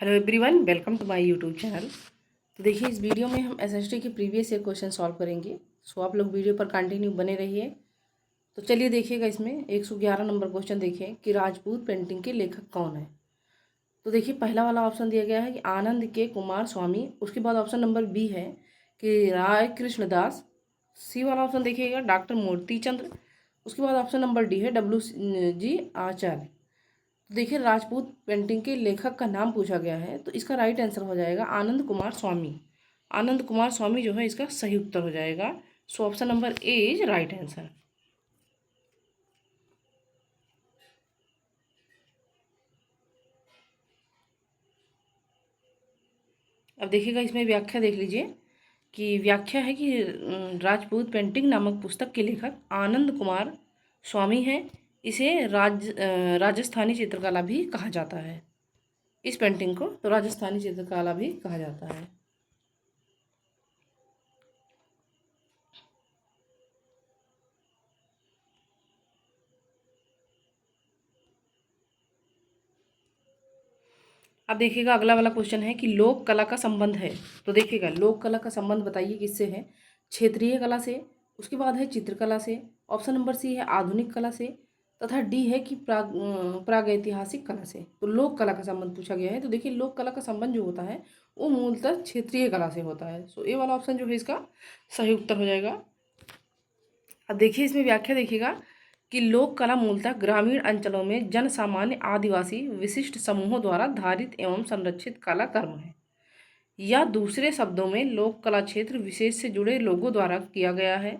Hello everyone, welcome to my YouTube channel. तो देखिए, इस वीडियो में हम एसएसटी के प्रीवियस ईयर क्वेश्चन सॉल्व करेंगे। सो आप लोग वीडियो पर कंटिन्यू बने रहिए। तो चलिए देखिएगा, इसमें 111 नंबर क्वेश्चन देखिए कि राजपूत पेंटिंग के लेखक कौन है। तो देखिए, पहला वाला ऑप्शन दिया गया है कि आनंद के कुमार स्वामी। उसके बाद ऑप्शन नंबर बी है कि राय कृष्णदास। सी वाला ऑप्शन देखिएगा डॉक्टर मूर्ति चंद्र। उसके बाद ऑप्शन नंबर डी है WG आचार्य। तो देखिए, राजपूत पेंटिंग के लेखक का नाम पूछा गया है, तो इसका राइट आंसर हो जाएगा आनंद कुमार स्वामी। आनंद कुमार स्वामी जो है इसका सही उत्तर हो जाएगा। So option number A is right answer. अब देखिएगा, इसमें व्याख्या देख लीजिए कि व्याख्या है कि राजपूत पेंटिंग नामक पुस्तक के लेखक आनंद कुमार स्वामी हैं। इसे राजस्थानी चित्रकला भी कहा जाता है। इस पेंटिंग को तो राजस्थानी चित्रकला भी कहा जाता है। अब देखिएगा, अगला वाला क्वेश्चन है कि लोक कला का संबंध है। तो देखिएगा, लोक कला का संबंध बताइए किससे है। क्षेत्रीय कला से, उसके बाद है चित्रकला से, ऑप्शन नंबर सी है आधुनिक कला से, तथा डी है कि प्रागैतिहासिक कला से। तो लोक कला का संबंध पूछा गया है। तो देखिए, लोक कला का संबंध जो होता है वो मूलतः क्षेत्रीय कला से होता है। सो ए वाला ऑप्शन जो है इसका सही उत्तर हो जाएगा। अब देखिए, इसमें व्याख्या देखिएगा कि लोक कला मूलतः ग्रामीण अंचलों में जन सामान्य आदिवासी विशिष्ट समूहों द्वारा धारित एवं संरक्षित कला कर्म है, या दूसरे शब्दों में लोक कला क्षेत्र विशेष से जुड़े लोगों द्वारा किया गया है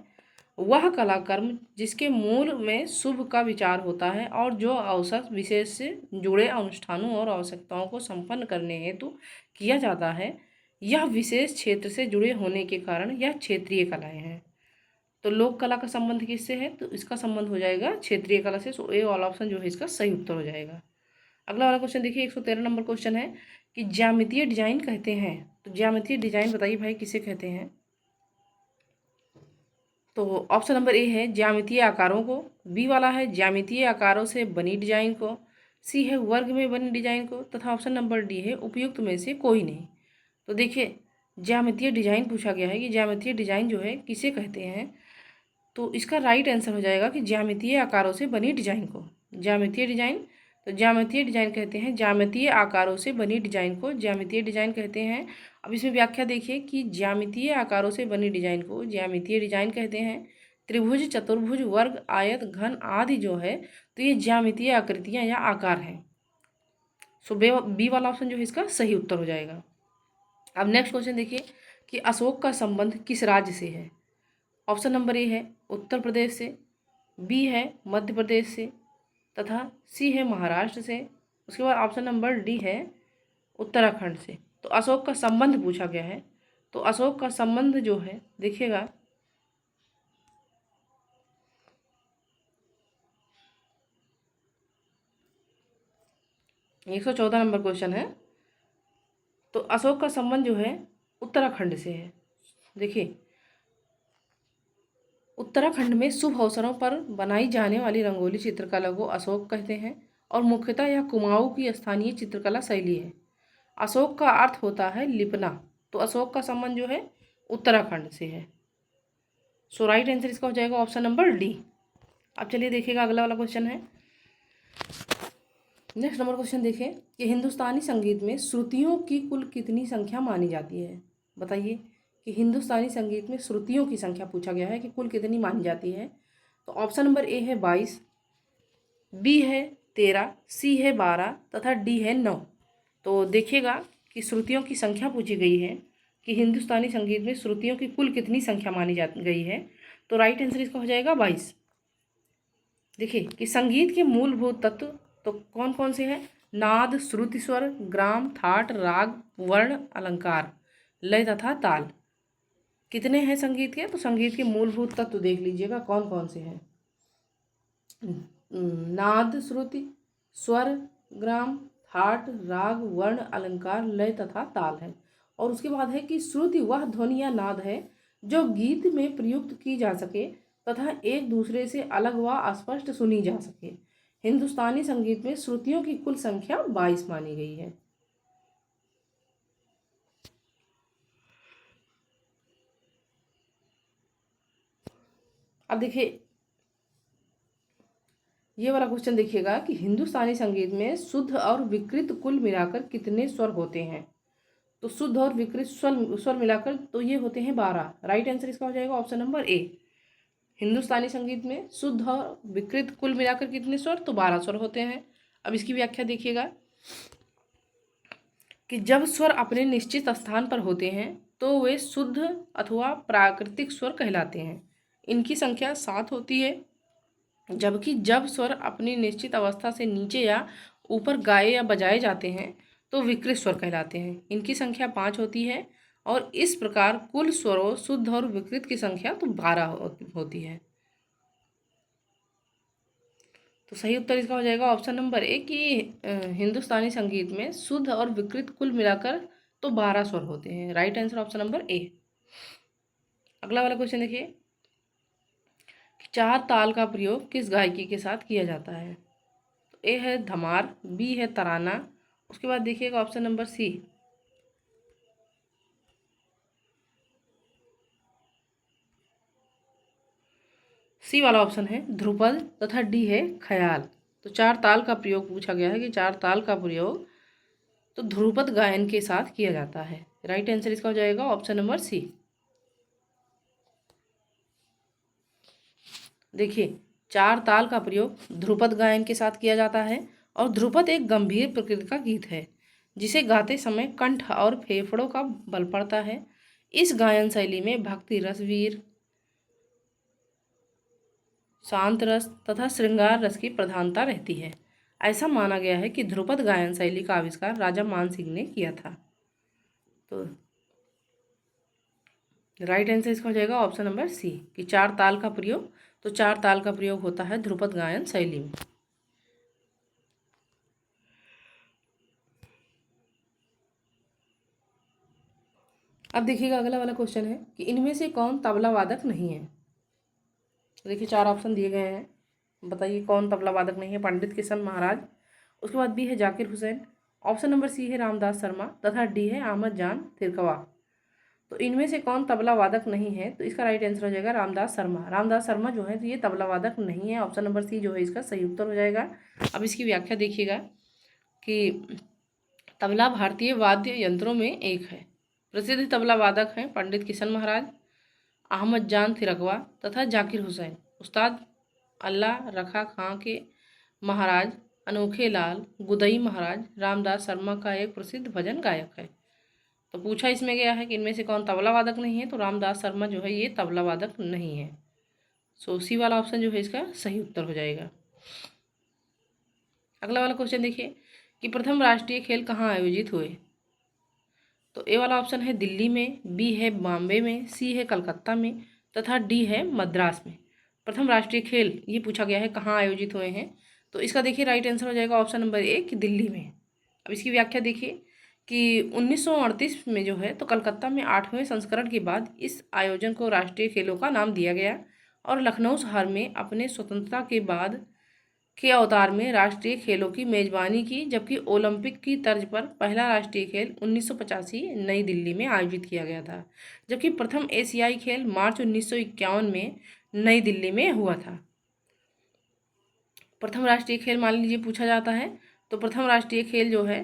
वह कला कर्म जिसके मूल में शुभ का विचार होता है और जो अवसर विशेष से जुड़े अनुष्ठानों और आवश्यकताओं को संपन्न करने हेतु किया जाता है। यह विशेष क्षेत्र से जुड़े होने के कारण यह क्षेत्रीय कलाएं हैं। तो लोक कला का संबंध किससे है, तो इसका संबंध हो जाएगा क्षेत्रीय कला से। सो ए वाला ऑप्शन जो है इसका सही उत्तर हो जाएगा। अगला वाला क्वेश्चन देखिए, 113 नंबर क्वेश्चन है कि ज्यामितीय डिजाइन कहते हैं। तो ज्यामितीय डिजाइन बताइए भाई किसे कहते हैं। तो ऑप्शन नंबर ए है ज्यामितीय आकारों को, बी वाला है ज्यामितीय आकारों से बनी डिजाइन को, सी है वर्ग में बनी डिजाइन को, तथा ऑप्शन नंबर डी है उपयुक्त में से कोई नहीं। तो देखिए, ज्यामितीय डिजाइन पूछा गया है कि ज्यामितीय डिजाइन जो है किसे कहते हैं। तो इसका राइट आंसर हो जाएगा कि ज्यामितीय आकारों से बनी डिजाइन को। ज्यामितीय डिजाइन, तो ज्यामितीय डिजाइन कहते हैं ज्यामितीय आकारों से बनी डिजाइन को ज्यामितीय डिजाइन कहते हैं। अब इसमें व्याख्या देखिए कि ज्यामितीय आकारों से बनी डिजाइन को ज्यामितीय डिजाइन कहते हैं। त्रिभुज, चतुर्भुज, वर्ग, आयत, घन आदि जो है तो ये ज्यामितीय आकृतियां या आकार हैं। सो बी वाला ऑप्शन जो है इसका सही उत्तर हो जाएगा। अब नेक्स्ट क्वेश्चन देखिए कि अशोक का संबंध किस राज्य से है। ऑप्शन नंबर ए है उत्तर प्रदेश से, बी है मध्य प्रदेश से, तथा सी है महाराष्ट्र से। उसके बाद ऑप्शन नंबर डी है उत्तराखंड से। तो अशोक का संबंध पूछा गया है। तो अशोक का संबंध जो है देखिएगा, एक 114 नंबर क्वेश्चन है। तो अशोक का संबंध जो है उत्तराखंड से है। देखिए, उत्तराखंड में शुभ अवसरों पर बनाई जाने वाली रंगोली चित्रकला को अशोक कहते हैं और मुख्यतः यह कुमाऊं की स्थानीय चित्रकला शैली है। अशोक का अर्थ होता है लिपना। तो अशोक का संबंध जो है उत्तराखंड से है। सो राइट आंसर इसका हो जाएगा ऑप्शन नंबर डी। अब चलिए देखिएगा, अगला वाला क्वेश्चन है। नेक्स्ट नंबर क्वेश्चन देखिए कि हिंदुस्तानी संगीत में श्रुतियों की कुल कितनी संख्या मानी जाती है। बताइए कि हिंदुस्तानी संगीत में श्रुतियों की संख्या पूछा गया है कि कुल कितनी मानी जाती है। तो ऑप्शन नंबर ए है 22, बी है 13, सी है 12, तथा डी है 9। तो देखिएगा कि श्रुतियों की संख्या पूछी गई है कि हिंदुस्तानी संगीत में श्रुतियों की कुल कितनी संख्या मानी जा गई है। तो राइट आंसर इसका हो जाएगा 22। देखिए कि संगीत के मूलभूत तत्व तो कौन कौन से हैं। नाद, श्रुति, स्वर, ग्राम, थाट, राग, वर्ण, अलंकार, लय तथा ताल। कितने हैं संगीत के, तो संगीत के मूलभूत तत्व देख लीजिएगा कौन कौन से हैं। नाद, श्रुति, स्वर, ग्राम, थाट, राग, वर्ण, अलंकार, लय तथा ताल है। और उसके बाद है कि श्रुति वह ध्वनि या नाद है जो गीत में प्रयुक्त की जा सके तथा एक दूसरे से अलग व स्पष्ट सुनी जा सके। हिंदुस्तानी संगीत में श्रुतियों की कुल संख्या 22 मानी गई है। अब देखिए ये वाला क्वेश्चन देखिएगा कि हिंदुस्तानी संगीत में शुद्ध और विकृत कुल मिलाकर कितने स्वर होते हैं। तो शुद्ध और विकृत स्वर स्वर मिलाकर तो ये होते हैं 12। राइट आंसर इसका हो जाएगा ऑप्शन नंबर ए। हिंदुस्तानी संगीत में शुद्ध और विकृत कुल मिलाकर कितने स्वर, तो 12 स्वर होते हैं। अब इसकी व्याख्या देखिएगा कि जब स्वर अपने निश्चित स्थान पर होते हैं तो वे शुद्ध अथवा प्राकृतिक स्वर कहलाते हैं। इनकी संख्या 7 होती है। जबकि जब स्वर अपनी निश्चित अवस्था से नीचे या ऊपर गाए या बजाए जाते हैं तो विकृत स्वर कहलाते हैं। इनकी संख्या 5 होती है। और इस प्रकार कुल स्वरों शुद्ध और विकृत की संख्या तो 12 होती है। तो सही उत्तर इसका हो जाएगा ऑप्शन नंबर ए कि हिंदुस्तानी संगीत में शुद्ध और विकृत कुल मिलाकर तो 12 स्वर होते हैं। Right answer option number A. अगला वाला क्वेश्चन देखिए, चार ताल का प्रयोग किस गायकी के साथ किया जाता है। तो ए है धमार, बी है तराना, उसके बाद देखिएगा ऑप्शन नंबर सी। सी वाला ऑप्शन है ध्रुपद तथा डी है ख्याल। तो चार ताल का प्रयोग पूछा गया है कि चार ताल का प्रयोग तो ध्रुपद गायन के साथ किया जाता है। राइट आंसर इसका हो जाएगा ऑप्शन नंबर सी। देखिए चार ताल का प्रयोग ध्रुपद गायन के साथ किया जाता है और ध्रुपद एक गंभीर प्रकृति का गीत है जिसे गाते समय कंठ और फेफड़ों का बल पड़ता है। इस गायन शैली में भक्ति रस, वीर, शांत रस तथा श्रृंगार रस की प्रधानता रहती है। ऐसा माना गया है कि ध्रुपद गायन शैली का आविष्कार राजा मान सिंह ने किया था। तो राइट आंसर इसका हो जाएगा ऑप्शन नंबर सी कि चार ताल का प्रयोग, तो चार ताल का प्रयोग होता है ध्रुपद गायन शैली में। अब देखिएगा अगला वाला क्वेश्चन है कि इनमें से कौन तबला वादक नहीं है। तो देखिए चार ऑप्शन दिए गए हैं, बताइए कौन तबला वादक नहीं है। पंडित किशन महाराज, उसके बाद बी है Zakir Hussain, option number C है रामदास शर्मा तथा डी है अहमद जान तिरकवा। तो इनमें से कौन तबला वादक नहीं है, तो इसका राइट आंसर हो जाएगा रामदास शर्मा। रामदास शर्मा जो है तो ये तबला वादक नहीं है। ऑप्शन नंबर सी जो है इसका सही उत्तर हो जाएगा। अब इसकी व्याख्या देखिएगा कि तबला भारतीय वाद्य यंत्रों में एक है। प्रसिद्ध तबला वादक हैं पंडित किशन महाराज, अहमद जान तिरकवा तथा जाकिर हुसैन। उस्ताद अल्लाह रखा खां के महाराज, अनोखे लाल, गुदई महाराज रामदास शर्मा का एक प्रसिद्ध भजन गायक है। तो पूछा इसमें गया है कि इनमें से कौन तबला वादक नहीं है, तो रामदास शर्मा जो है ये तबला वादक नहीं है। सो सी वाला ऑप्शन जो है इसका सही उत्तर हो जाएगा। अगला वाला क्वेश्चन देखिए कि प्रथम राष्ट्रीय खेल कहाँ आयोजित हुए। तो ए वाला ऑप्शन है दिल्ली में, बी है बॉम्बे में, सी है कलकत्ता में तथा डी है मद्रास में। प्रथम राष्ट्रीय खेल ये पूछा गया है कहाँ आयोजित हुए हैं, तो इसका देखिए राइट आंसर हो जाएगा ऑप्शन नंबर ए कि दिल्ली में। अब इसकी व्याख्या देखिए कि 1938 में जो है तो कलकत्ता में 8वें संस्करण के बाद इस आयोजन को राष्ट्रीय खेलों का नाम दिया गया और लखनऊ शहर में अपने स्वतंत्रता के बाद के अवतार में राष्ट्रीय खेलों की मेजबानी की। जबकि ओलंपिक की तर्ज पर पहला राष्ट्रीय खेल 1985 नई दिल्ली में आयोजित किया गया था, जबकि प्रथम एशियाई खेल मार्च 1951 में नई दिल्ली में हुआ था। प्रथम राष्ट्रीय खेल मान लीजिए पूछा जाता है तो प्रथम राष्ट्रीय खेल जो है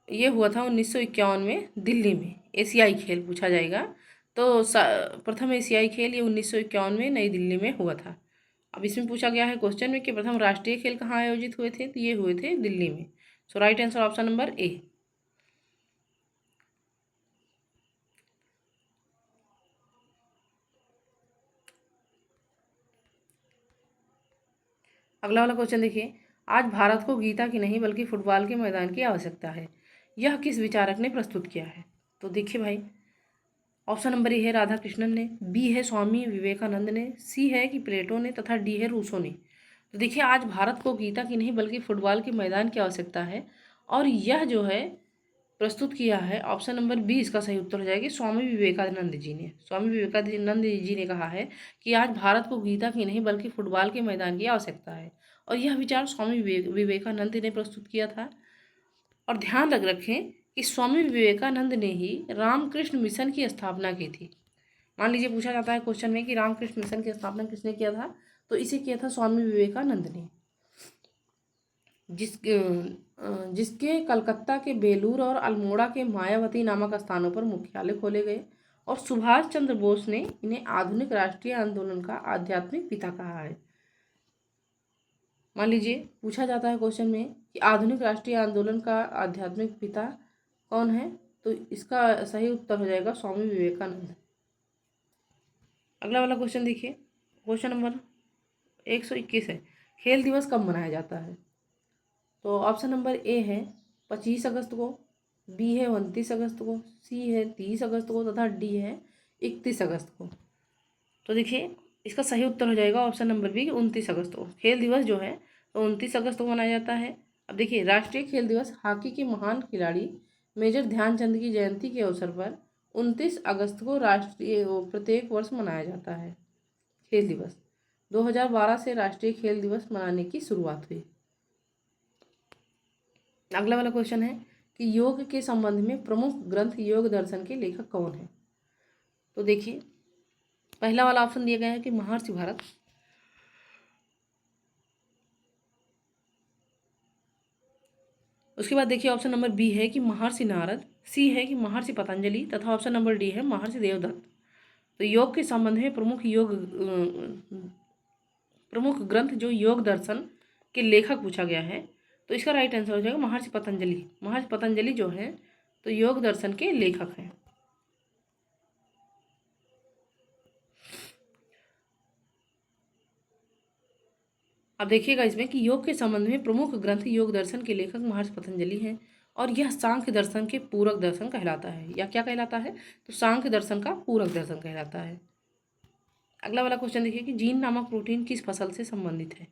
ये हुआ था 1951 में दिल्ली में। एशियाई खेल पूछा जाएगा तो प्रथम एशियाई खेल ये 1951 में नई दिल्ली में हुआ था। अब इसमें पूछा गया है क्वेश्चन में कि प्रथम राष्ट्रीय खेल कहाँ आयोजित हुए थे, तो ये हुए थे दिल्ली में। So right answer option number A. अगला वाला क्वेश्चन देखिए, आज भारत को गीता की नहीं बल्कि फुटबॉल के मैदान की आवश्यकता है, यह किस विचारक ने प्रस्तुत किया है। तो देखिए भाई ऑप्शन नंबर ए है राधा कृष्णन ने, बी है स्वामी विवेकानंद ने, सी है कि प्लेटो ने तथा डी है रूसो ने। तो देखिए आज भारत को गीता की नहीं बल्कि फुटबॉल के मैदान की आवश्यकता है और यह जो है प्रस्तुत किया है ऑप्शन नंबर बी इसका सही उत्तर हो जाएगी स्वामी विवेकानंद जी ने। स्वामी विवेकानंद जी ने कहा है कि आज भारत को गीता की नहीं बल्कि फुटबॉल के मैदान की आवश्यकता है और यह विचार स्वामी विवेकानंद ने प्रस्तुत किया था। और ध्यान रखें कि स्वामी विवेकानंद ने ही रामकृष्ण मिशन की स्थापना की थी। मान लीजिए पूछा जाता है क्वेश्चन में कि रामकृष्ण मिशन की स्थापना किसने किया था, तो इसे किया था स्वामी विवेकानंद ने। जिसके कलकत्ता के बेलूर और अल्मोड़ा के मायावती नामक स्थानों पर मुख्यालय खोले गए, और सुभाष चंद्र बोस ने इन्हें आधुनिक राष्ट्रीय आंदोलन का आध्यात्मिक पिता कहा है। मान लीजिए पूछा जाता है क्वेश्चन में कि आधुनिक राष्ट्रीय आंदोलन का आध्यात्मिक पिता कौन है, तो इसका सही उत्तर हो जाएगा स्वामी विवेकानंद। अगला वाला क्वेश्चन देखिए, क्वेश्चन नंबर 121 है, खेल दिवस कब मनाया जाता है? तो ऑप्शन नंबर ए है 25 अगस्त को, बी है 29 अगस्त को, सी है 30 अगस्त को, तथा डी है 31 अगस्त को। तो देखिए इसका सही उत्तर हो जाएगा ऑप्शन नंबर बी 29 अगस्त को। खेल दिवस जो है तो 29 अगस्त को मनाया जाता है। अब देखिए राष्ट्रीय खेल दिवस हॉकी के महान खिलाड़ी मेजर ध्यानचंद की जयंती के अवसर पर 29 अगस्त को राष्ट्रीय प्रत्येक वर्ष मनाया जाता है। खेल दिवस 2012 से राष्ट्रीय खेल दिवस मनाने की शुरुआत हुई। अगला वाला क्वेश्चन है कि योग के संबंध में प्रमुख ग्रंथ योग दर्शन के लेखक कौन है? तो देखिए पहला वाला ऑप्शन दिया गया है कि महर्षि भारत, उसके बाद देखिए ऑप्शन नंबर बी है कि महर्षि नारद, सी है कि महर्षि पतंजलि, तथा ऑप्शन नंबर डी है महर्षि देवदत्त। तो योग के संबंध में प्रमुख ग्रंथ जो योग दर्शन के लेखक पूछा गया है, तो इसका राइट आंसर हो जाएगा महर्षि पतंजलि। महर्षि पतंजलि जो है तो योग दर्शन के लेखक हैं। अब देखिएगा इसमें कि योग के संबंध में प्रमुख ग्रंथ योग दर्शन के लेखक महर्षि पतंजलि हैं, और यह सांख्य दर्शन के पूरक दर्शन कहलाता है। या क्या कहलाता है? तो सांख्य दर्शन का पूरक दर्शन कहलाता है। अगला वाला क्वेश्चन देखिए कि जीन नामक प्रोटीन किस फसल से संबंधित है?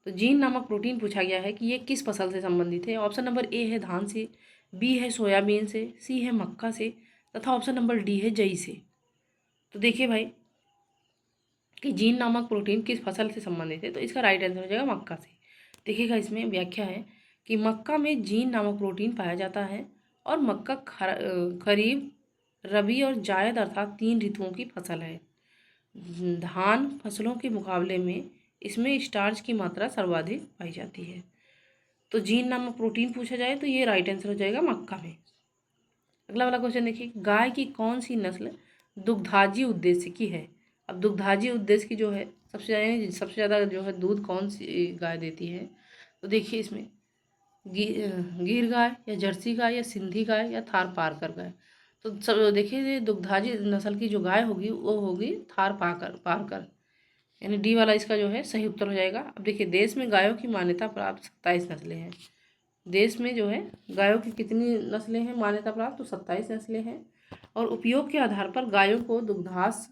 तो जीन नामक प्रोटीन पूछा गया है कि ये किस फसल से संबंधित है। ऑप्शन नंबर ए है धान से, बी है सोयाबीन से, सी है मक्का से, तथा ऑप्शन नंबर डी है जई से। तो देखिए भाई कि जीन नामक प्रोटीन किस फसल से संबंधित है, तो इसका राइट आंसर हो जाएगा मक्का से। देखिएगा इसमें व्याख्या है कि मक्का में जीन नामक प्रोटीन पाया जाता है, और मक्का खरीफ, रबी और जायद अर्थात 3 ऋतुओं की फसल है। धान फसलों के मुकाबले में इसमें स्टार्च की मात्रा सर्वाधिक पाई जाती है। तो जीन नामक प्रोटीन पूछा जाए तो ये राइट आंसर हो जाएगा मक्का में। अगला वाला क्वेश्चन देखिए, गाय की कौन सी नस्ल दुग्धाजी उद्देश्य की है? अब दुग्धाजी उद्देश्य की जो है सबसे ज़्यादा जो है दूध कौन सी गाय देती है? तो देखिए इसमें गिर गाय या जर्सी गाय या सिंधी गाय या थार पारकर गाय। तो सब देखिए दुग्धाजी नस्ल की जो गाय होगी वो होगी थार पारकर, यानी डी वाला इसका जो है सही उत्तर हो जाएगा। अब देखिए देश में गायों की मान्यता प्राप्त 27 नस्लें हैं। देश में जो है गायों की कितनी नस्लें हैं मान्यता प्राप्त? तो 27 नस्लें हैं। और उपयोग के आधार पर गायों को दुग्धास,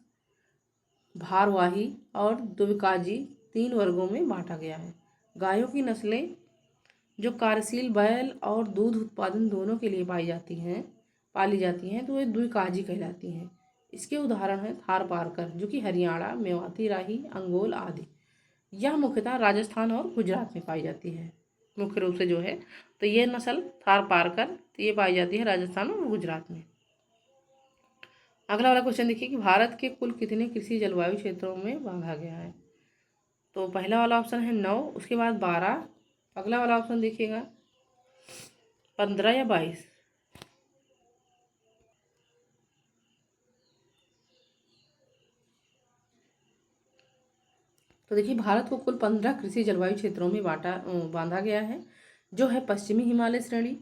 भारवाही और द्विकाजी 3 वर्गों में बांटा गया है। गायों की नस्लें जो कार्यशील बैल और दूध उत्पादन दोनों के लिए पाली जाती हैं तो वे द्विकाजी कहलाती हैं। इसके उदाहरण हैं थार पारकर जो कि हरियाणा, मेवाती, राही, अंगोल आदि। यह मुख्यतः राजस्थान और गुजरात में पाई जाती है मुख्य रूप से जो है। तो ये नस्ल थार पारकर तो ये पाई जाती है राजस्थान और गुजरात में। अगला वाला क्वेश्चन देखिए कि भारत के कुल कितने कृषि जलवायु क्षेत्रों में बांधा गया है? तो पहला वाला ऑप्शन है 9, उसके बाद 12, अगला वाला ऑप्शन देखिएगा 15 या 22। तो देखिए भारत को कुल 15 कृषि जलवायु क्षेत्रों में बांधा गया है, जो है पश्चिमी हिमालय श्रेणी,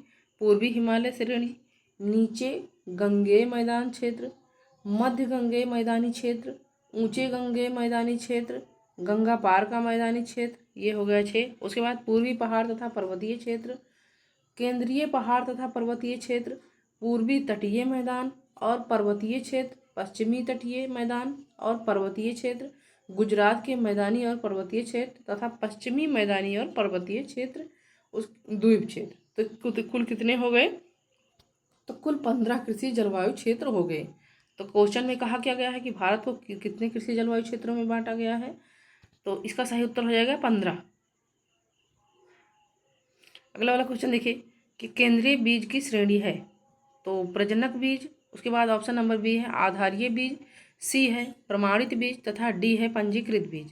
पूर्वी हिमालय श्रेणी, नीचे गंगेय मैदान क्षेत्र, मध्य गंगेय मैदानी क्षेत्र, ऊंचे गंगेय मैदानी क्षेत्र, गंगा पार का मैदानी क्षेत्र, ये हो गया 6। उसके बाद पूर्वी पहाड़ तथा पर्वतीय क्षेत्र, केंद्रीय पहाड़ तथा पर्वतीय क्षेत्र, पूर्वी तटीय मैदान और पर्वतीय क्षेत्र, पश्चिमी तटीय मैदान और पर्वतीय क्षेत्र, गुजरात के मैदानी और पर्वतीय क्षेत्र तथा पश्चिमी मैदानी और पर्वतीय क्षेत्र, उस द्वीप क्षेत्र। तो कुल कितने हो गए? तो कुल 15 कृषि जलवायु क्षेत्र हो गए। तो क्वेश्चन में कहा क्या गया है कि भारत को कितने कृषि जलवायु क्षेत्रों में बांटा गया है? तो इसका सही उत्तर हो जाएगा 15। अगला वाला क्वेश्चन देखिए कि केंद्रीय बीज की श्रेणी है। तो प्रजनक बीज, उसके बाद ऑप्शन नंबर बी है आधारीय बीज, सी है प्रमाणित बीज तथा डी है पंजीकृत बीज।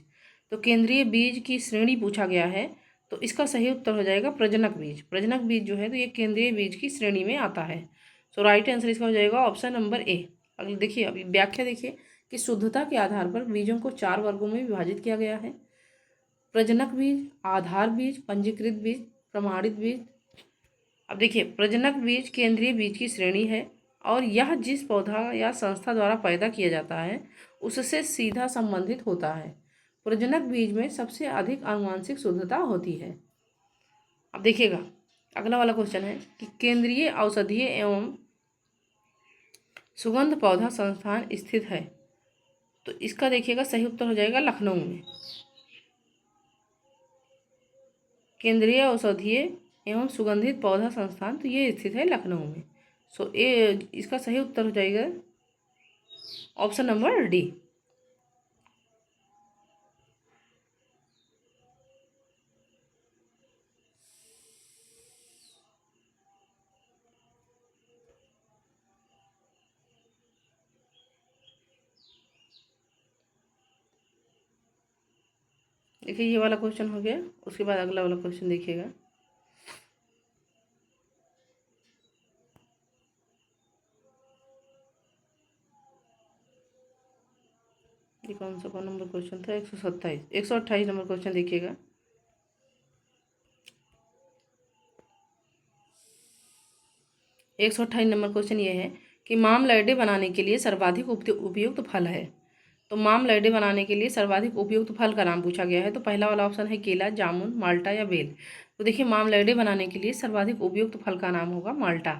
तो केंद्रीय बीज की श्रेणी पूछा गया है, तो इसका सही उत्तर हो जाएगा प्रजनक बीज। प्रजनक बीज जो है तो ये केंद्रीय बीज की श्रेणी में आता है। सो राइट आंसर इसका हो जाएगा ऑप्शन नंबर ए। अगले देखिए, अभी व्याख्या देखिए कि शुद्धता के आधार पर बीजों को 4 वर्गों में विभाजित किया गया है। प्रजनक बीज, आधार बीज, पंजीकृत बीज, प्रमाणित बीज। अब देखिए, प्रजनक बीज केंद्रीय बीज की श्रेणी है और यह जिस पौधा या संस्था द्वारा पैदा किया जाता है उससे सीधा संबंधित होता है। प्रजनक बीज में सबसे अधिक आनुवंशिक शुद्धता होती है। अब देखिएगा, अगला वाला क्वेश्चन है कि केंद्रीय औषधीय एवं सुगंध पौधा संस्थान स्थित है। तो इसका देखिएगा सही उत्तर हो जाएगा लखनऊ में। केंद्रीय औषधीय एवं सुगंधित पौधा संस्थान तो ये स्थित है लखनऊ में। सो इसका सही उत्तर हो जाएगा ऑप्शन नंबर डी। देखिए, ये वाला क्वेश्चन हो गया। उसके बाद अगला वाला क्वेश्चन देखिएगा। ये कौन नंबर क्वेश्चन था? 128 नंबर क्वेश्चन देखिएगा। एक 128 नंबर क्वेश्चन ये है कि माम लड्डे बनाने के लिए सर्वाधिक उपयुक्त फल है। तो माम लड्डे बनाने के लिए सर्वाधिक उपयुक्त फल का नाम पूछा गया है। तो पहला वाला ऑप्शन है केला, जामुन, माल्टा या बेल। तो देखिए, माम लड्डे बनाने के लिए सर्वाधिक उपयुक्त फल का नाम होगा माल्टा।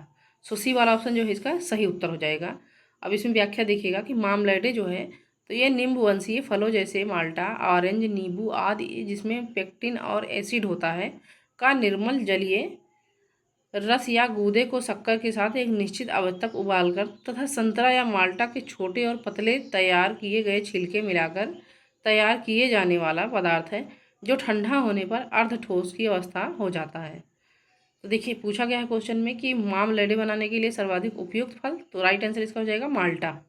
सो सी वाला ऑप्शन जो है इसका सही उत्तर हो जाएगा। अब इसमें व्याख्या देखिएगा कि माम लड्डे जो है तो ये निम्ब वंशीय फलों जैसे माल्टा, ऑरेंज, नींबू आदि जिसमें पेक्टिन और एसिड होता है का निर्मल जलीय रस या गूदे को शक्कर के साथ एक निश्चित अवधि तक उबालकर तथा संतरा या माल्टा के छोटे और पतले तैयार किए गए छिलके मिलाकर तैयार किए जाने वाला पदार्थ है जो ठंडा होने पर अर्ध ठोस की अवस्था हो जाता है। तो देखिए, पूछा गया है क्वेश्चन में कि माम लड्डे बनाने के लिए सर्वाधिक उपयुक्त फल। तो राइट आंसर इसका हो जाएगा माल्टा।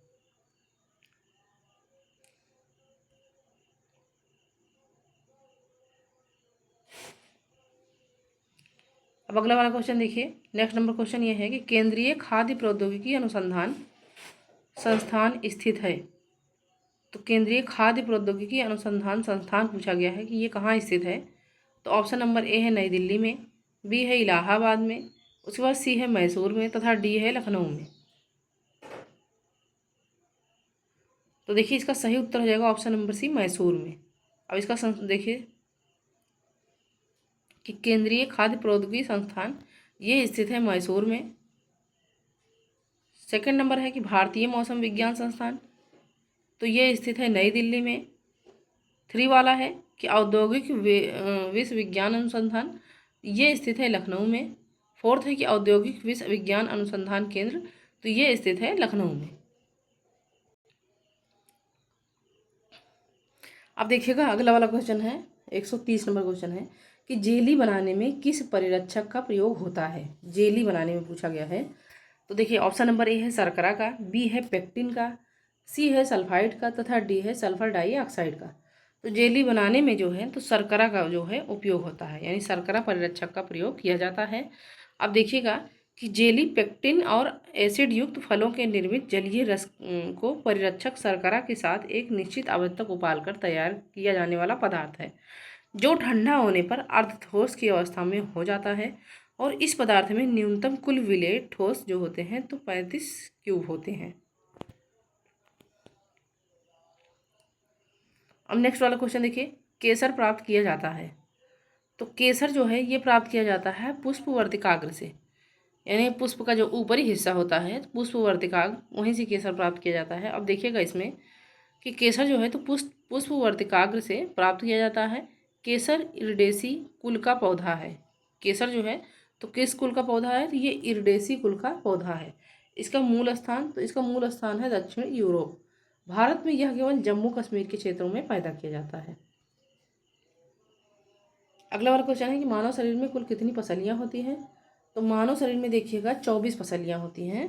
अब अगला वाला क्वेश्चन देखिए। नेक्स्ट नंबर क्वेश्चन ये है कि केंद्रीय खाद्य प्रौद्योगिकी अनुसंधान संस्थान स्थित है। तो केंद्रीय खाद्य प्रौद्योगिकी अनुसंधान संस्थान पूछा गया है कि ये कहाँ स्थित है। तो ऑप्शन नंबर ए है नई दिल्ली में, बी है इलाहाबाद में, उसके बाद सी है मैसूर में तथा डी है लखनऊ में। तो देखिए, इसका सही उत्तर हो जाएगा ऑप्शन नंबर सी मैसूर में। अब इसका देखिए कि केंद्रीय खाद्य प्रौद्योगिकी संस्थान ये स्थित है मैसूर में। सेकंड नंबर है कि भारतीय मौसम विज्ञान संस्थान, तो ये स्थित है नई दिल्ली में। 3 वाला है कि औद्योगिक विश्वविज्ञान अनुसंधान, ये स्थित है लखनऊ में। 4th है कि औद्योगिक विश्वविज्ञान अनुसंधान केंद्र, तो ये स्थित है लखनऊ में। अब देखिएगा, अगला वाला क्वेश्चन है 130 नंबर क्वेश्चन है कि जेली बनाने में किस परिरक्षक का प्रयोग होता है। जेली बनाने में पूछा गया है। तो देखिए, ऑप्शन नंबर ए है शर्करा का, बी है पेक्टिन का, सी है सल्फाइड का तथा डी है सल्फर डाइऑक्साइड का। तो जेली बनाने में जो है तो शर्करा का जो है उपयोग होता है, यानी शर्करा परिरक्षक का प्रयोग किया जाता है। अब देखिएगा कि जेली पेक्टिन और एसिड युक्त फलों के निर्मित जलीय रस को परिरक्षक शर्करा के साथ एक निश्चित अवधि तक उबालकर तैयार किया जाने वाला पदार्थ है जो ठंडा होने पर अर्धठोस की अवस्था में हो जाता है। और इस पदार्थ में न्यूनतम कुल विलेय ठोस जो होते हैं तो 35 क्यूब होते हैं। अब नेक्स्ट वाला क्वेश्चन देखिए, केसर प्राप्त किया जाता है। तो केसर जो है ये प्राप्त किया जाता है पुष्पवर्तिकाग्र से, यानी पुष्प का जो ऊपरी हिस्सा होता है पुष्पवर्तिकाग्र, वहीं से केसर प्राप्त किया जाता है। अब देखिएगा इसमें कि केसर जो है तो पुष्पवर्तिकाग्र से प्राप्त किया जाता है। केसर इरिडेसी कुल का पौधा है। केसर जो है तो किस कुल का पौधा है? तो ये इरिडेसी कुल का पौधा है। इसका मूल स्थान है दक्षिण यूरोप। भारत में यह केवल जम्मू कश्मीर के क्षेत्रों में पैदा किया जाता है। अगला वाला क्वेश्चन है कि मानव शरीर में कुल कितनी पसलियाँ होती हैं। तो मानव शरीर में देखिएगा 24 पसलियाँ होती हैं।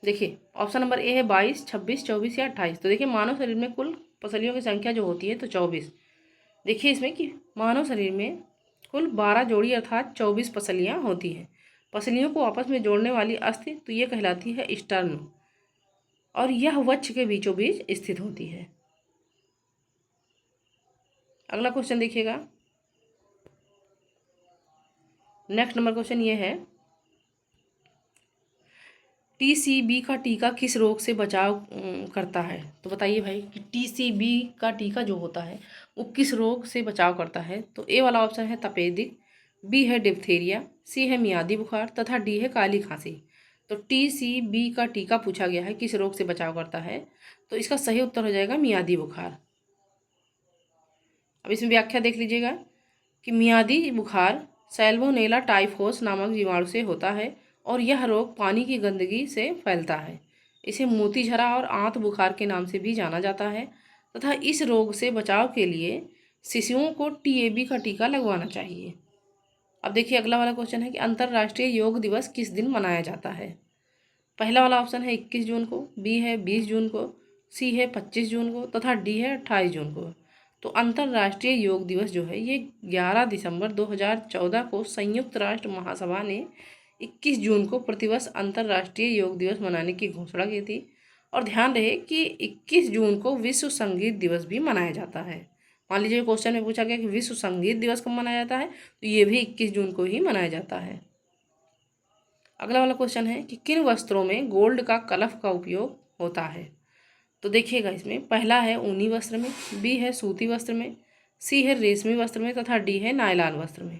देखिए ऑप्शन नंबर ए है 22, 26, 24 या 28। तो देखिए मानव शरीर में कुल पसलियों की संख्या जो होती है तो 24। देखिए इसमें कि मानव शरीर में कुल 12 जोड़ी अर्थात 24 पसलियाँ होती हैं। पसलियों को आपस में जोड़ने वाली अस्थि तो ये कहलाती है स्टर्न, और यह वक्ष के बीचों बीच स्थित होती है। अगला क्वेश्चन देखिएगा। नेक्स्ट नंबर क्वेश्चन ये है, टीसीबी का टीका किस रोग से बचाव करता है? तो बताइए भाई कि टीसीबी का टीका जो होता है वो किस रोग से बचाव करता है? तो ए वाला ऑप्शन है तपेदिक, बी है डिप्थीरिया, सी है मियादी बुखार तथा डी है काली खांसी। तो टीसीबी का टीका पूछा गया है किस रोग से बचाव करता है, तो इसका सही उत्तर हो जाएगा मियादी बुखार। अब इसमें व्याख्या देख लीजिएगा कि मियादी बुखार सैल्मोनेला टाइफोस नामक जीवाणु से होता है और यह रोग पानी की गंदगी से फैलता है। इसे मोतीझरा और आंत बुखार के नाम से भी जाना जाता है तथा इस रोग से बचाव के लिए शिशुओं को टीएबी का टीका लगवाना चाहिए। अब देखिए अगला वाला क्वेश्चन है कि अंतर्राष्ट्रीय योग दिवस किस दिन मनाया जाता है? पहला वाला ऑप्शन है 21 जून को, बी है 20 जून को, सी है 25 जून को तथा डी है 28 जून को। तो अंतर्राष्ट्रीय योग दिवस जो है ये 11 दिसंबर 2014 को संयुक्त राष्ट्र महासभा ने 21 जून को प्रतिवर्ष अंतर्राष्ट्रीय योग दिवस मनाने की घोषणा की थी। और ध्यान रहे कि 21 जून को विश्व संगीत दिवस भी मनाया जाता है। मान लीजिए क्वेश्चन में पूछा गया कि विश्व संगीत दिवस कब मनाया जाता है, तो ये भी 21 जून को ही मनाया जाता है। अगला वाला क्वेश्चन है कि किन वस्त्रों में गोल्ड का कलफ का उपयोग होता है? तो देखिएगा इसमें पहला है ऊनी वस्त्र में, बी है सूती वस्त्र में, सी है रेशमी वस्त्र में तथा डी है नायलॉन वस्त्र में।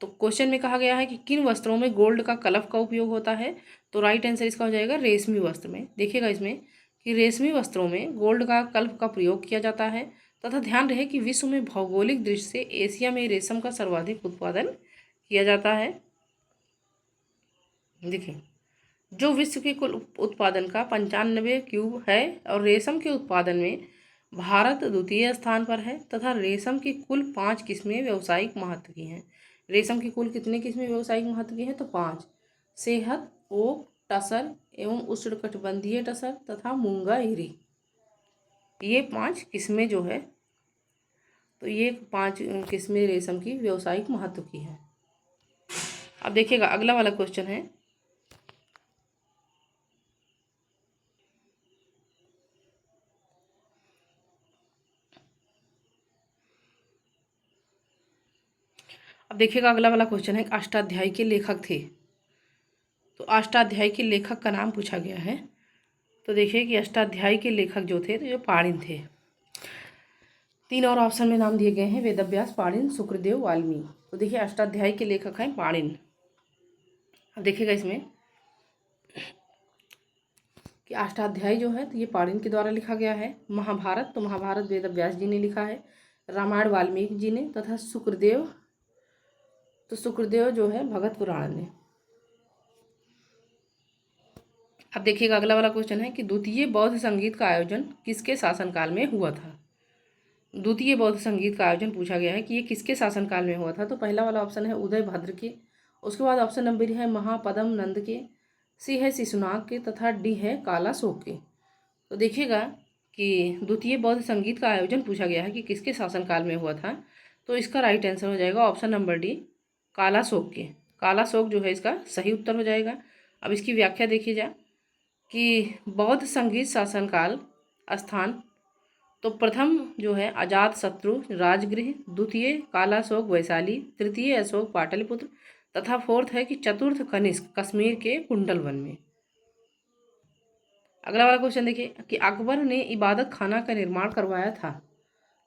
तो क्वेश्चन में कहा गया है कि किन वस्त्रों में गोल्ड का कलफ का उपयोग होता है, तो राइट आंसर इसका हो जाएगा रेशमी वस्त्र में। देखिएगा इसमें कि रेशमी वस्त्रों में गोल्ड का कलफ का प्रयोग किया जाता है तथा ध्यान रहे कि विश्व में भौगोलिक दृष्टि से एशिया में रेशम का सर्वाधिक उत्पादन किया जाता है। देखिए जो विश्व के कुल उत्पादन का 95 क्यूब है और रेशम के उत्पादन में भारत द्वितीय स्थान पर है तथा रेशम की कुल 5 किस्में व्यावसायिक महत्व की हैं। रेशम की कुल कितने किस्में व्यावसायिक महत्व की हैं, तो 5। सेहत, ओक, टसर एवं उष्णकटिबंधीय टसर तथा मूंगा इरी, ये 5 किस्में जो है, तो ये 5 किस्में रेशम की व्यावसायिक महत्व की हैं। अब देखिएगा अगला वाला क्वेश्चन है, अब देखिएगा अगला वाला क्वेश्चन है अष्टाध्यायी के लेखक थे। तो अष्टाध्यायी के लेखक का नाम पूछा गया है। तो देखिए कि अष्टाध्यायी के लेखक जो थे तो ये पाणिन थे। 3 और ऑप्शन में नाम दिए गए हैं, वेदव्यास, पाणिन, शुक्रदेव, वाल्मीकि। तो देखिए अष्टाध्यायी के लेखक हैं पाणिन। अब देखिएगा इसमें कि अष्टाध्यायी जो है तो ये पाणिन के द्वारा लिखा गया है। महाभारत, तो महाभारत वेदव्यास जी ने लिखा है। रामायण वाल्मीकि जी ने तथा शुक्रदेव, तो शुक्रदेव जो है भगत पुराण ने। अब देखिएगा अगला वाला क्वेश्चन है कि द्वितीय बौद्ध संगीत का आयोजन किसके शासनकाल में हुआ था? द्वितीय बौद्ध संगीत का आयोजन पूछा गया है कि ये किसके शासनकाल में हुआ था। तो पहला वाला ऑप्शन है उदय भद्र के, उसके बाद ऑप्शन नंबर है महापद्म नंद के, सी है शिशुनाग के तथा डी है कालाशोक के। तो देखिएगा कि द्वितीय बौद्ध संगीत का आयोजन पूछा गया है कि किसके शासनकाल में हुआ था, तो इसका राइट आंसर हो जाएगा ऑप्शन नंबर डी, कालाशोक के। कालाशोक जो है इसका सही उत्तर हो जाएगा। अब इसकी व्याख्या देखिए जा कि बौद्ध संगीत शासनकाल स्थान, तो प्रथम जो है अजात शत्रु राजगृह, द्वितीय कालाशोक वैशाली, तृतीय अशोक पाटलिपुत्र तथा फोर्थ है कि चतुर्थ कनिष्क कश्मीर के कुंडल वन में। अगला वाला क्वेश्चन देखिए कि अकबर ने इबादत खाना का निर्माण करवाया था।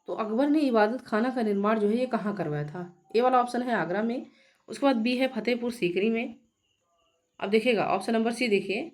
तो अकबर ने इबादत खाना का निर्माण जो है ये कहाँ करवाया था? ए वाला ऑप्शन है आगरा में, उसके बाद बी है फतेहपुर सीकरी में। अब देखिएगा ऑप्शन नंबर सी देखिए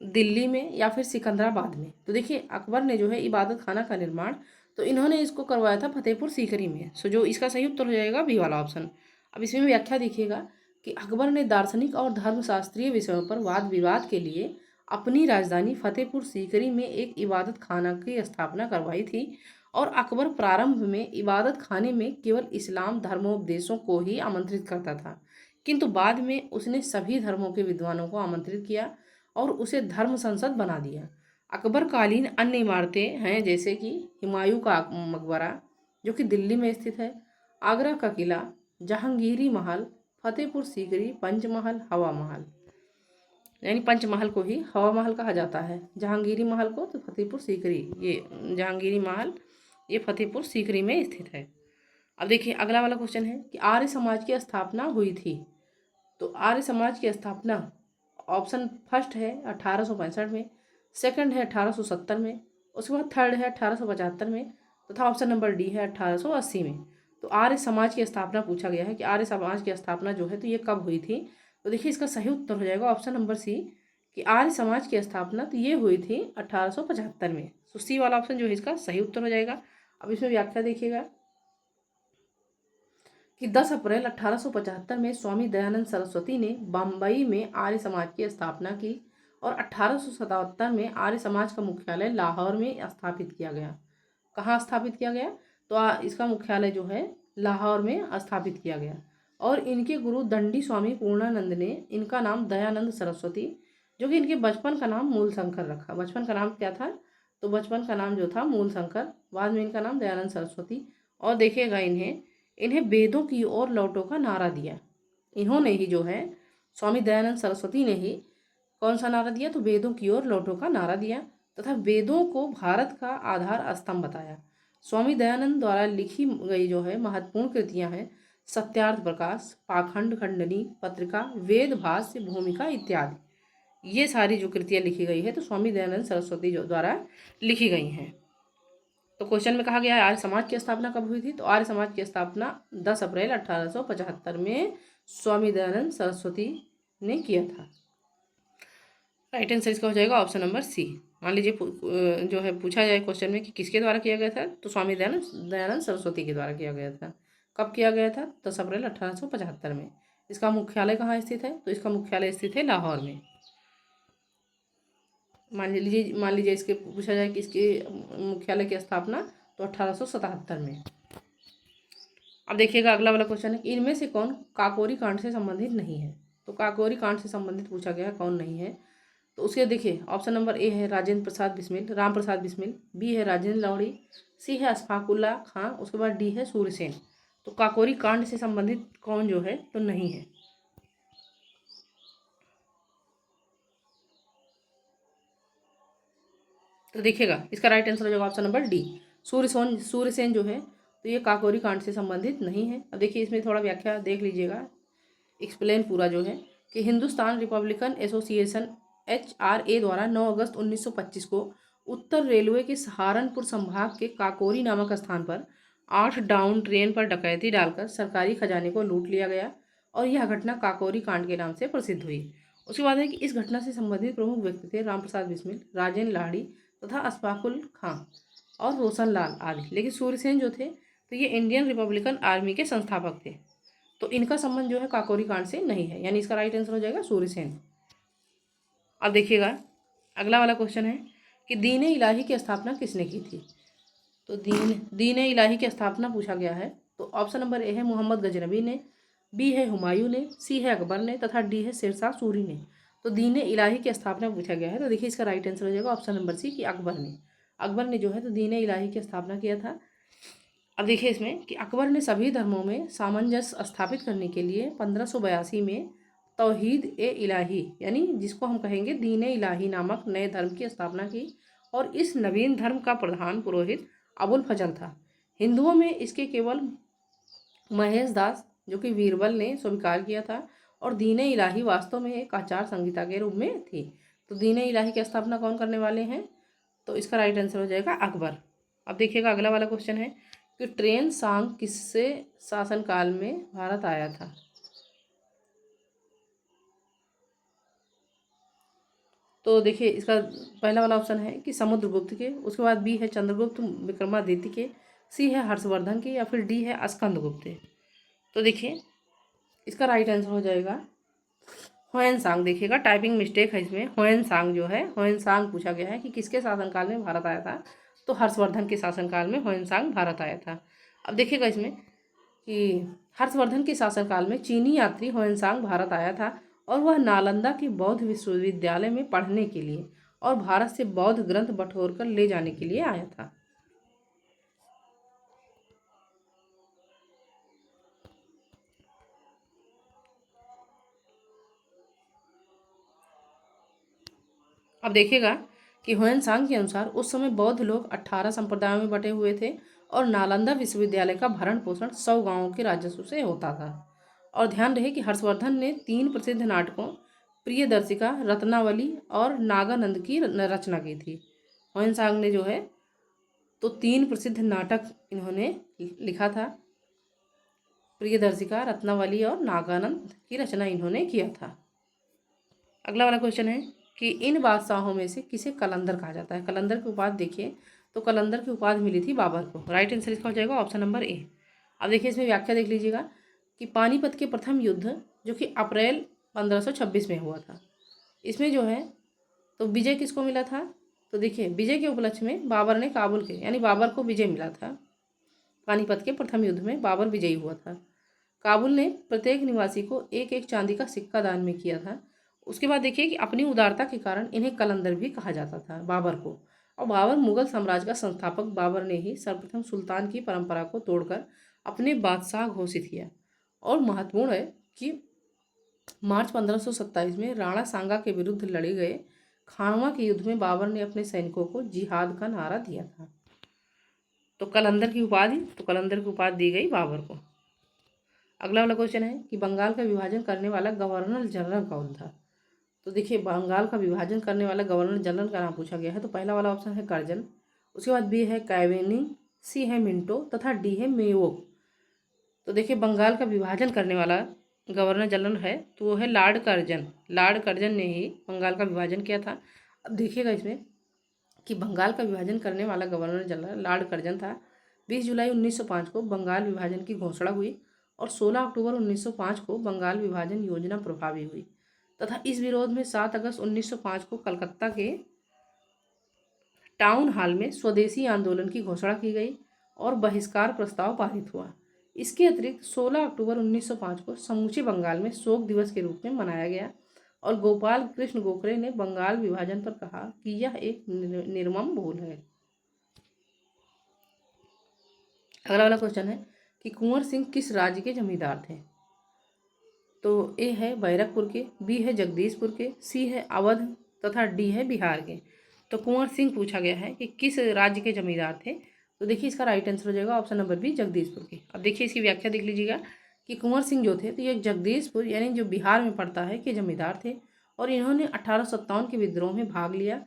दिल्ली में या फिर सिकंदराबाद में। तो देखिए अकबर ने जो है इबादत खाना का निर्माण तो इन्होंने इसको करवाया था फतेहपुर सीकरी में। सो जो इसका सही उत्तर हो जाएगा बी वाला ऑप्शन। अब इसमें व्याख्या देखिएगा कि अकबर ने दार्शनिक और धर्मशास्त्रीय विषयों पर वाद विवाद के लिए अपनी राजधानी फतेहपुर सीकरी में एक इबादत खाना की स्थापना करवाई थी और अकबर प्रारंभ में इबादत खाने में केवल इस्लाम धर्मोपदेशों को ही आमंत्रित करता था, किंतु बाद में उसने सभी धर्मों के विद्वानों को आमंत्रित किया और उसे धर्म संसद बना दिया। अकबर कालीन अन्य इमारतें हैं जैसे कि हुमायूं का मकबरा जो कि दिल्ली में स्थित है, आगरा का किला, जहांगीरी महल, फतेहपुर सीकरी, पंचमहल, हवा महल, यानी पंचमहल को ही हवा महल कहा जाता है, जहांगीरी महल को तो फतेहपुर सीकरी, ये जहांगीरी महल ये फतेहपुर सीकरी में स्थित है। अब देखिए अगला वाला क्वेश्चन है कि आर्य समाज की स्थापना हुई थी। तो आर्य समाज की स्थापना ऑप्शन फर्स्ट है 1865 में, सेकंड है 1870 में, उसके बाद थर्ड है 1875 में, तथा ऑप्शन नंबर डी है 1880 में। तो आर्य समाज की स्थापना पूछा गया है कि आर्य समाज की स्थापना जो है तो ये कब हुई थी। तो देखिए इसका सही उत्तर हो जाएगा ऑप्शन नंबर सी कि आर्य समाज की स्थापना तो ये हुई थी 1875 में। तो सी वाला ऑप्शन जो है इसका सही उत्तर हो जाएगा। अब इसमें व्याख्या देखिएगा कि 10 अप्रैल 1875 में स्वामी दयानंद सरस्वती ने बम्बई में आर्य समाज की स्थापना की और 1877 में आर्य समाज का मुख्यालय लाहौर में स्थापित किया गया। कहाँ स्थापित किया गया? तो इसका मुख्यालय जो है लाहौर में स्थापित किया गया और इनके गुरु दंडी स्वामी पूर्णानंद ने इनका नाम दयानंद सरस्वती, जो कि इनके बचपन का नाम मूल शंकर रखा। बचपन का नाम क्या था? तो बचपन का नाम जो था मूल शंकर, बाद में इनका नाम दयानंद सरस्वती। और देखिएगा इन्हें वेदों की ओर लौटो का नारा दिया। इन्होंने ही जो है स्वामी दयानंद सरस्वती ने ही कौन सा नारा दिया? तो वेदों की ओर लौटो का नारा दिया तथा वेदों को भारत का आधार स्तंभ बताया। स्वामी दयानंद द्वारा लिखी गई जो है महत्वपूर्ण कृतियां हैं सत्यार्थ प्रकाश, पाखंड खंडनी, पत्रिका, वेद भाष्य, भूमिका इत्यादि। ये सारी जो कृतियां लिखी गई है तो स्वामी दयानंद सरस्वती जो द्वारा लिखी गई हैं। तो क्वेश्चन में कहा गया है आर्य समाज की स्थापना कब हुई थी? तो आर्य समाज की स्थापना 10 अप्रैल 1875 में स्वामी दयानंद सरस्वती ने किया था। राइट आंसर इसका हो जाएगा ऑप्शन नंबर सी। मान लीजिए जो है पूछा जाए क्वेश्चन में कि किसके द्वारा किया गया था, तो स्वामी दयानंद सरस्वती के द्वारा किया गया था। कब किया गया था? 10 अप्रैल 1875 में। इसका मुख्यालय कहाँ स्थित है? तो इसका मुख्यालय स्थित है लाहौर में। मान लीजिए इसके पूछा जाए कि इसके मुख्यालय की स्थापना तो 1877 में। अब देखिएगा अगला वाला क्वेश्चन है कि इनमें से कौन काकोरी कांड से संबंधित नहीं है? तो काकोरी कांड से संबंधित पूछा गया है, कौन नहीं है? तो उसके देखिए ऑप्शन नंबर ए है राजेंद्र प्रसाद बिस्मिल, राम प्रसाद बिस्मिल, बी है राजेंद्र लावड़ी, सी है अशफाकुल्ला खां, उसके बाद डी है सूर्यसेन। तो काकोरी कांड से संबंधित कौन जो है तो नहीं है? तो देखिएगा इसका राइट आंसर हो जाएगा ऑप्शन नंबर डी सूर्यसेन जो है तो ये काकोरी कांड से संबंधित नहीं है। अब देखिए इसमें थोड़ा व्याख्या देख लीजिएगा, एक्सप्लेन पूरा जो है कि हिंदुस्तान रिपब्लिकन एसोसिएशन HRA द्वारा 9 अगस्त 1925 को उत्तर रेलवे के सहारनपुर संभाग के काकोरी नामक स्थान पर 8 डाउन ट्रेन पर डकैती डालकर सरकारी खजाने को लूट लिया गया और यह घटना काकोरी कांड के नाम से प्रसिद्ध हुई। उसके बाद है कि इस घटना से संबंधित प्रमुख व्यक्ति थे राम प्रसाद बिस्मिल, राजेंद्र लाहिड़ी तथा अशफाकुल खां और रोशन लाल आदि। लेकिन सूर्यसेन जो थे तो ये इंडियन रिपब्लिकन आर्मी के संस्थापक थे, तो इनका संबंध जो है काकोरी कांड से नहीं है, यानी इसका राइट आंसर हो जाएगा सूर्यसेन। अब देखिएगा अगला वाला क्वेश्चन है कि दीन इलाही की स्थापना किसने की थी? तो दीन इलाही की स्थापना पूछा गया है। तो ऑप्शन नंबर ए है मोहम्मद गजनबी ने, बी है हुमायूं ने, सी है अकबर ने तथा डी है शेरशाह सूरी ने। तो दीन इलाही की स्थापना पूछा गया है तो देखिए इसका राइट आंसर हो जाएगा ऑप्शन नंबर सी कि अकबर ने जो है तो दीन इलाही की स्थापना किया था। अब देखिए इसमें कि अकबर ने सभी धर्मों में सामंजस्य स्थापित करने के लिए 1582 में तौहीद ए इलाही यानी जिसको हम कहेंगे दीन इलाही नामक नए धर्म की स्थापना की और इस नवीन धर्म का प्रधान पुरोहित अबुल फजल था। हिंदुओं में इसके केवल महेश दास जो कि बीरबल ने स्वीकार किया था और दीन इलाही वास्तव में एक आचार संहिता के रूप में थी। तो दीन इलाही की स्थापना कौन करने वाले हैं? तो इसका राइट आंसर हो जाएगा अकबर। अब देखिएगा अगला वाला क्वेश्चन है कि ट्रेन सांग किससे शासनकाल में भारत आया था? तो देखिए इसका पहला वाला ऑप्शन है कि समुद्रगुप्त के, उसके बाद बी है चंद्रगुप्त विक्रमादित्य के, सी है हर्षवर्धन के या फिर डी है स्कंदगुप्त। तो देखिए इसका राइट आंसर हो जाएगा हुएन देखिएगा टाइपिंग मिस्टेक है इसमें। हुएन जो है हुएन पूछा गया है कि किसके शासनकाल में भारत आया था? तो हर्षवर्धन के शासनकाल में हुएन भारत आया था। अब देखिएगा इसमें कि हर्षवर्धन के शासनकाल में चीनी यात्री ह्वेनसांग भारत आया था और वह नालंदा के बौद्ध विश्वविद्यालय में पढ़ने के लिए और भारत से बौद्ध ग्रंथ बटोर कर ले जाने के लिए आया था। अब देखिएगा कि ह्वेनसांग के अनुसार उस समय बौद्ध लोग 18 संप्रदायों में बटे हुए थे और नालंदा विश्वविद्यालय का भरण पोषण 100 गांवों के राजस्व से होता था। और ध्यान रहे कि हर्षवर्धन ने 3 प्रसिद्ध नाटकों प्रियदर्शिका, रत्नावली और नागानंद की रचना की थी। ह्वेनसांग ने जो है तो 3 प्रसिद्ध नाटक इन्होंने लिखा था। प्रियदर्शिका, रत्नावली और नागानंद की रचना इन्होंने किया था। अगला वाला क्वेश्चन है कि इन बादशाहों में से किसे कलंदर कहा जाता है। कलंदर की उपाधि देखिए तो कलंदर की उपाधि मिली थी बाबर को। राइट आंसर इसका हो जाएगा ऑप्शन नंबर ए। अब देखिए इसमें व्याख्या देख लीजिएगा कि पानीपत के प्रथम युद्ध जो कि अप्रैल 1526 में हुआ था, इसमें जो है तो विजय किसको मिला था। तो देखिए विजय के उपलक्ष्य में बाबर ने काबुल के यानी बाबर को विजय मिला था। पानीपत के प्रथम युद्ध में बाबर विजयी हुआ था। काबुल ने प्रत्येक निवासी को एक एक चांदी का सिक्का दान में किया था। उसके बाद देखिए कि अपनी उदारता के कारण इन्हें कलंदर भी कहा जाता था बाबर को। और बाबर मुगल साम्राज्य का संस्थापक बाबर ने ही सर्वप्रथम सुल्तान की परंपरा को तोड़कर अपने बादशाह घोषित किया। और महत्वपूर्ण है कि मार्च 1527 में राणा सांगा के विरुद्ध लड़े गए खानवा के युद्ध में बाबर ने अपने सैनिकों को जिहाद का नारा दिया था। तो कलंदर की उपाधि दी गई बाबर को। अगला वाला क्वेश्चन है कि बंगाल का विभाजन करने वाला गवर्नर जनरल कौन था। तो देखिए बंगाल का विभाजन करने वाला गवर्नर जनरल का नाम पूछा गया है। तो पहला वाला ऑप्शन है कर्जन, उसके बाद बी है कैवेनिंग, सी है मिंटो तथा डी है मेवो। तो देखिए बंगाल का विभाजन करने वाला गवर्नर जनरल है तो वो है लॉर्ड कर्जन। लॉर्ड कर्जन ने ही बंगाल का विभाजन किया था। अब देखिएगा इसमें कि बंगाल का विभाजन करने वाला गवर्नर जनरल लॉर्ड कर्जन था। 20 जुलाई 1905 को बंगाल विभाजन की घोषणा हुई और 16 अक्टूबर 1905 को बंगाल विभाजन योजना प्रभावी हुई तथा इस विरोध में 7 अगस्त 1905 को कलकत्ता के टाउन हॉल में स्वदेशी आंदोलन की घोषणा की गई और बहिष्कार प्रस्ताव पारित हुआ। इसके अतिरिक्त 16 अक्टूबर 1905 को समूचे बंगाल में शोक दिवस के रूप में मनाया गया और गोपाल कृष्ण गोखले ने बंगाल विभाजन पर कहा कि यह एक निर्मम भूल है। अगला वाला क्वेश्चन है कि कुंवर सिंह किस राज्य के जमींदार थे। तो ए है बैरकपुर के, बी है जगदीशपुर के, सी है अवध तथा डी है बिहार के। तो कुंवर सिंह पूछा गया है कि किस राज्य के जमींदार थे। तो देखिए इसका राइट आंसर हो जाएगा ऑप्शन नंबर बी जगदीशपुर के। अब देखिए इसकी व्याख्या देख लीजिएगा कि कुंवर सिंह जो थे तो ये जगदीशपुर यानी जो बिहार में पड़ता है के जमींदार थे और इन्होंने 1857 के विद्रोह में भाग लिया।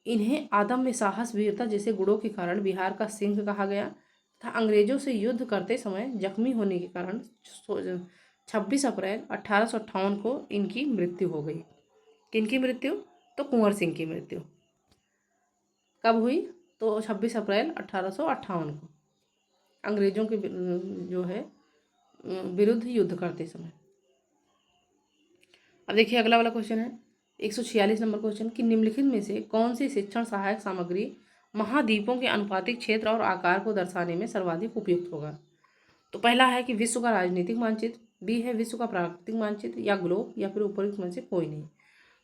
इन्हें आदम में साहस, वीरता जैसे गुणों के कारण बिहार का सिंह कहा गया तथा अंग्रेजों से युद्ध करते समय जख्मी होने के कारण 26 अप्रैल 1858 को इनकी मृत्यु हो गई। किनकी मृत्यु। तो कुंवर सिंह की मृत्यु कब हुई। तो 26 अप्रैल 1858 को अंग्रेजों के जो है विरुद्ध युद्ध करते समय। अब देखिए अगला वाला क्वेश्चन है 146 नंबर क्वेश्चन कि निम्नलिखित में से कौन सी शिक्षण सहायक सामग्री महाद्वीपों के अनुपातिक क्षेत्र और आकार को दर्शाने में सर्वाधिक उपयुक्त होगा। तो पहला है कि विश्व का राजनीतिक मानचित्र, बी है विश्व का प्राकृतिक मानचित्र या ग्लोब या फिर उपयुक्त में से कोई नहीं।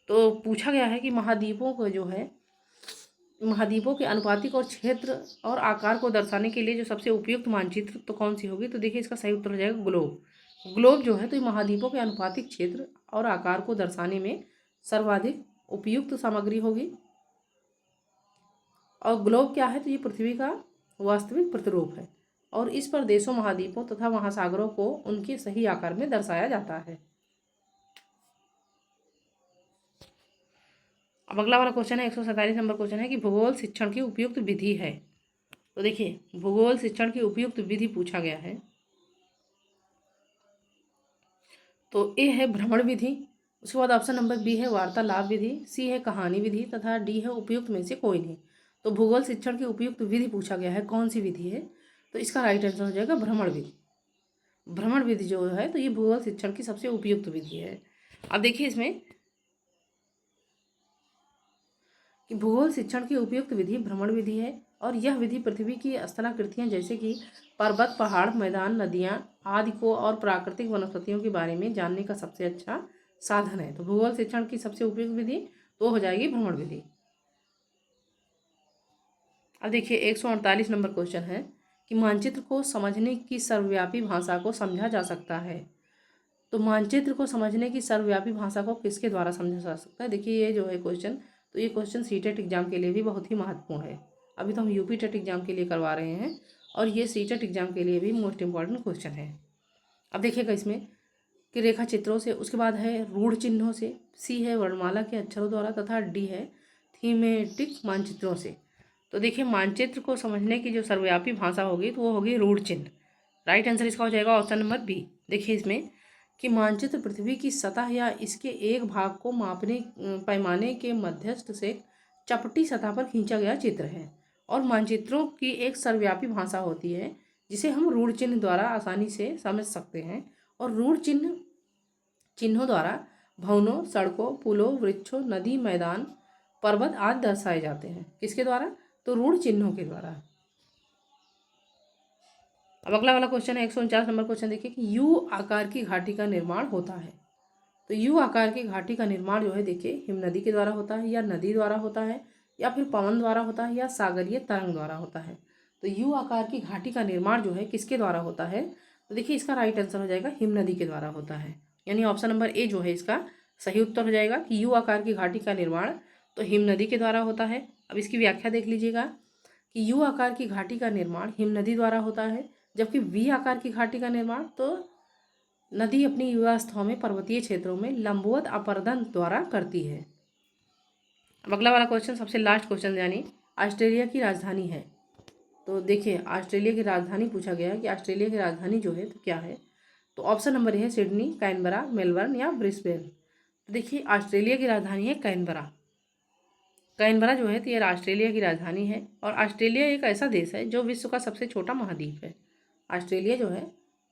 तो पूछा गया है कि महाद्वीपों को जो है महाद्वीपों के अनुपातिक और क्षेत्र और आकार को दर्शाने के लिए जो सबसे उपयुक्त मानचित्र तो कौन सी होगी। तो देखिए इसका सही उत्तर हो जाएगा ग्लोब। ग्लोब जो है तो ये महाद्वीपों के अनुपातिक क्षेत्र और आकार को दर्शाने में सर्वाधिक उपयुक्त सामग्री होगी। और ग्लोब क्या है तो ये पृथ्वी का वास्तविक प्रतिरूप है और इस पर देशों, महाद्वीपों तथा महासागरों को उनके सही आकार में दर्शाया जाता है। अब अगला वाला क्वेश्चन है 147 नंबर क्वेश्चन है कि भूगोल शिक्षण की उपयुक्त विधि है। तो देखिए भूगोल शिक्षण की उपयुक्त विधि पूछा गया है। तो ए है भ्रमण विधि, उसके बाद ऑप्शन नंबर बी है वार्तालाप विधि, सी है कहानी विधि तथा डी है उपयुक्त में से कोई नहीं। तो भूगोल शिक्षण की उपयुक्त विधि पूछा गया है कौन सी विधि है। तो इसका राइट आंसर हो जाएगा भ्रमण विधि। भ्रमण विधि जो है तो ये भूगोल शिक्षण की सबसे उपयुक्त विधि है। अब देखिए इसमें कि भूगोल शिक्षण की उपयुक्त विधि भ्रमण विधि है और यह विधि पृथ्वी की स्थलाकृतियाँ जैसे कि पर्वत, पहाड़, मैदान, नदियाँ आदि को और प्राकृतिक वनस्पतियों के बारे में जानने का सबसे अच्छा साधन है। तो भूगोल शिक्षण की सबसे उपयुक्त विधि तो हो जाएगी भ्रमण विधि। अब देखिए 148 नंबर क्वेश्चन है कि मानचित्र को समझने की सर्वव्यापी भाषा को समझा जा सकता है। तो मानचित्र को समझने की सर्वव्यापी भाषा को किसके द्वारा समझा जा सकता है? देखिए ये जो है क्वेश्चन, तो ये क्वेश्चन सीटेट एग्जाम के लिए भी बहुत ही महत्वपूर्ण है। अभी तो हम यूपी टेट एग्जाम के लिए करवा रहे हैं और ये सीटेट एग्जाम के लिए भी मोस्ट इंपॉर्टेंट क्वेश्चन है। अब देखिएगा इसमें कि रेखा चित्रों से, उसके बाद है रूढ़ चिन्हों से, सी है वर्णमाला के अक्षरों द्वारा तथा डी है थीमेटिक मानचित्रों से। तो देखिए मानचित्र को समझने की जो सर्वव्यापी भाषा होगी तो वो होगी रूढ़ चिन्ह। राइट आंसर इसका हो जाएगा ऑप्शन नंबर बी। देखिए इसमें कि मानचित्र पृथ्वी की सतह या इसके एक भाग को मापने पैमाने के मध्यस्थ से चपटी सतह पर खींचा गया चित्र है और मानचित्रों की एक सर्वव्यापी भाषा होती है जिसे हम रूढ़ चिन्ह द्वारा आसानी से समझ सकते हैं। और रूढ़ चिन्हों द्वारा भवनों, सड़कों, पुलों, वृक्षों, नदी, मैदान, पर्वत आदि दर्शाए जाते हैं। किसके द्वारा? तो रूढ़ चिन्हों के द्वारा। अब अगला वाला क्वेश्चन है 149 नंबर क्वेश्चन देखिए कि यू आकार की घाटी का निर्माण होता है। तो यू आकार की घाटी का निर्माण जो है देखिए हिमनदी के द्वारा होता है या नदी द्वारा होता है या फिर पवन द्वारा होता है या सागरीय तरंग द्वारा होता है। तो यू आकार की घाटी का निर्माण जो है किसके द्वारा होता है? तो देखिए इसका राइट आंसर हो जाएगा हिमनदी के द्वारा होता है, यानी ऑप्शन नंबर ए जो है इसका सही उत्तर हो जाएगा कि यू आकार की घाटी का निर्माण तो हिमनदी के द्वारा होता है। अब इसकी व्याख्या देख लीजिएगा कि यू आकार की घाटी का निर्माण हिमनदी द्वारा होता है, जबकि वी आकार की घाटी का निर्माण तो नदी अपनी युवावस्था में पर्वतीय क्षेत्रों में लंबवत अपरदन द्वारा करती है। अब अगला वाला क्वेश्चन सबसे लास्ट क्वेश्चन, यानी ऑस्ट्रेलिया की राजधानी है। तो देखिए ऑस्ट्रेलिया की राजधानी पूछा गया है कि ऑस्ट्रेलिया की राजधानी जो है तो क्या है? तो ऑप्शन नंबर है सिडनी, कैनबरा, मेलबर्न या ब्रिस्बेन। तो देखिए ऑस्ट्रेलिया की राजधानी है कैनबरा। कैनबरा जो है तो ये ऑस्ट्रेलिया की राजधानी है और ऑस्ट्रेलिया एक ऐसा देश है जो विश्व का सबसे छोटा महाद्वीप है। ऑस्ट्रेलिया जो है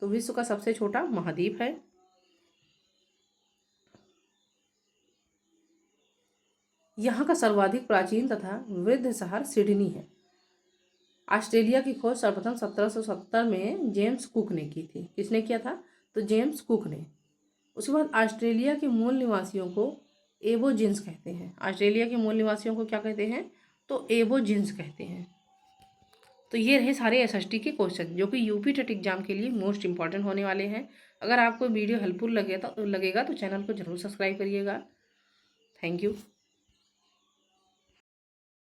तो विश्व का सबसे छोटा महाद्वीप है। यहाँ का सर्वाधिक प्राचीन तथा वृद्ध शहर सिडनी है। ऑस्ट्रेलिया की खोज सर्वप्रथम 1770 में जेम्स कुक ने की थी। किसने किया था? तो जेम्स कुक ने। उसके बाद ऑस्ट्रेलिया के मूल निवासियों को एबोजिन्स कहते हैं। ऑस्ट्रेलिया के मूल निवासियों को क्या कहते हैं? तो एबोजिन्स कहते हैं। तो ये रहे सारे एसएसटी के क्वेश्चन जो कि यूपी टेट एग्जाम के लिए मोस्ट इंपॉर्टेंट होने वाले हैं। अगर आपको वीडियो हेल्पफुल लगेगा तो चैनल को जरूर सब्सक्राइब करिएगा। Thank you.